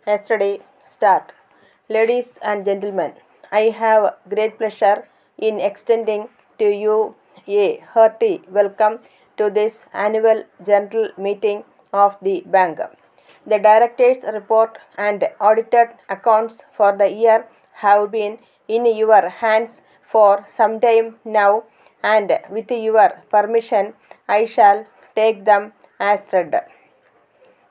Yesterday, start. Ladies and gentlemen, I have great pleasure in extending to you a hearty welcome to this annual general meeting of the bank. The director's report and audited accounts for the year have been in your hands for some time now, and with your permission, I shall take them as read.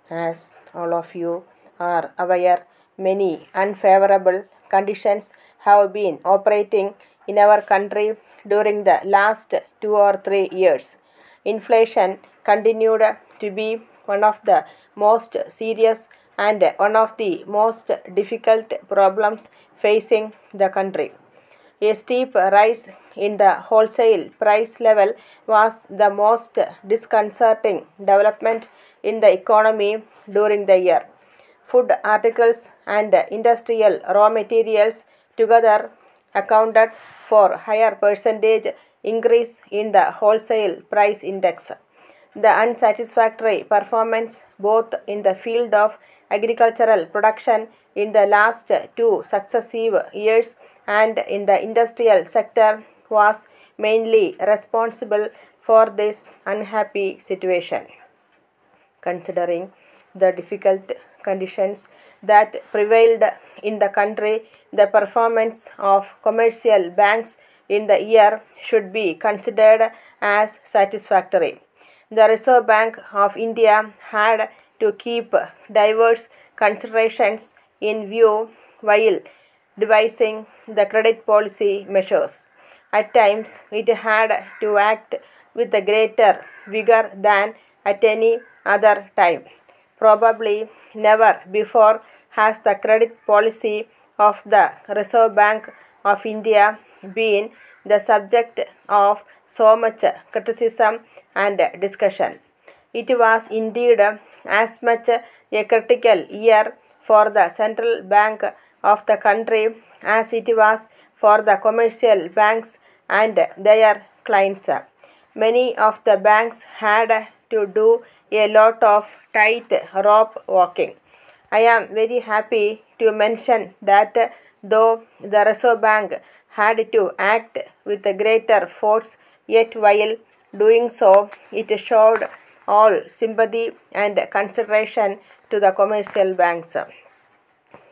As all of you are aware, many unfavorable conditions have been operating in our country during the last 2 or 3 years. Inflation continued to be one of the most serious and one of the most difficult problems facing the country. A steep rise in the wholesale price level was the most disconcerting development in the economy during the year. Food articles and industrial raw materials together accounted for higher percentage increase in the wholesale price index. The unsatisfactory performance both in the field of agricultural production in the last 2 successive years and in the industrial sector was mainly responsible for this unhappy situation. Considering the difficult conditions that prevailed in the country, the performance of commercial banks in the year should be considered as satisfactory. The Reserve Bank of India had to keep diverse considerations in view while devising the credit policy measures. At times, it had to act with a greater vigor than at any other time. Probably never before has the credit policy of the Reserve Bank of India been the subject of so much criticism and discussion. It was indeed as much a critical year for the central bank of the country as it was for the commercial banks and their clients. Many of the banks had to do a lot of tight rope walking. I am very happy to mention that though the Reserve Bank had to act with greater force, yet while doing so, it showed all sympathy and consideration to the commercial banks.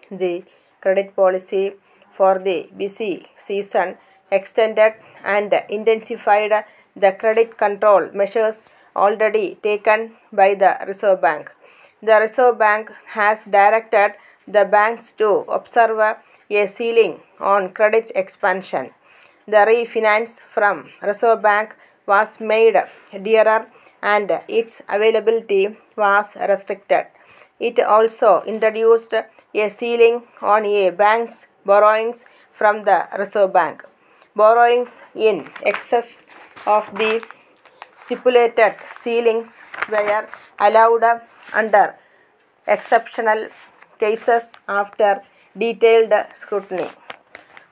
The credit policy for the busy season extended and intensified the credit control measures already taken by the Reserve Bank. The Reserve Bank has directed the banks to observe a ceiling on credit expansion. The refinance from Reserve Bank was made dearer and its availability was restricted. It also introduced a ceiling on a bank's borrowings from the Reserve Bank. Borrowings in excess of the stipulated ceilings were allowed under exceptional cases after detailed scrutiny.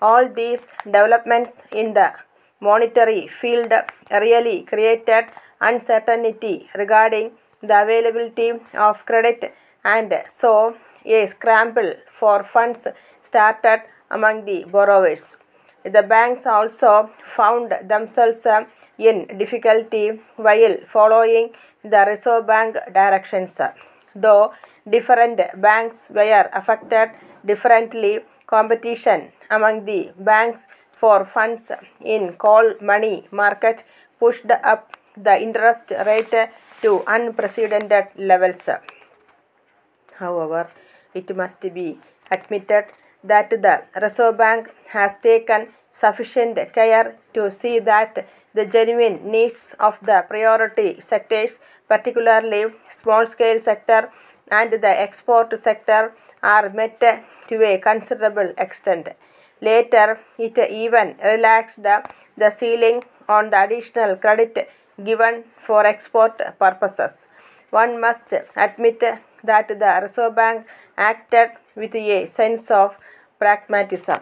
All these developments in the monetary field really created uncertainty regarding the availability of credit, and so a scramble for funds started among the borrowers. The banks also found themselves in difficulty while following the Reserve Bank directions. Though different banks were affected differently, competition among the banks for funds in call money market pushed up the interest rate to unprecedented levels. However, it must be admitted that the Reserve Bank has taken sufficient care to see that the genuine needs of the priority sectors, particularly small-scale sector and the export sector, are met to a considerable extent. Later, it even relaxed the ceiling on the additional credit given for export purposes. One must admit that the Reserve Bank acted with a sense of pragmatism.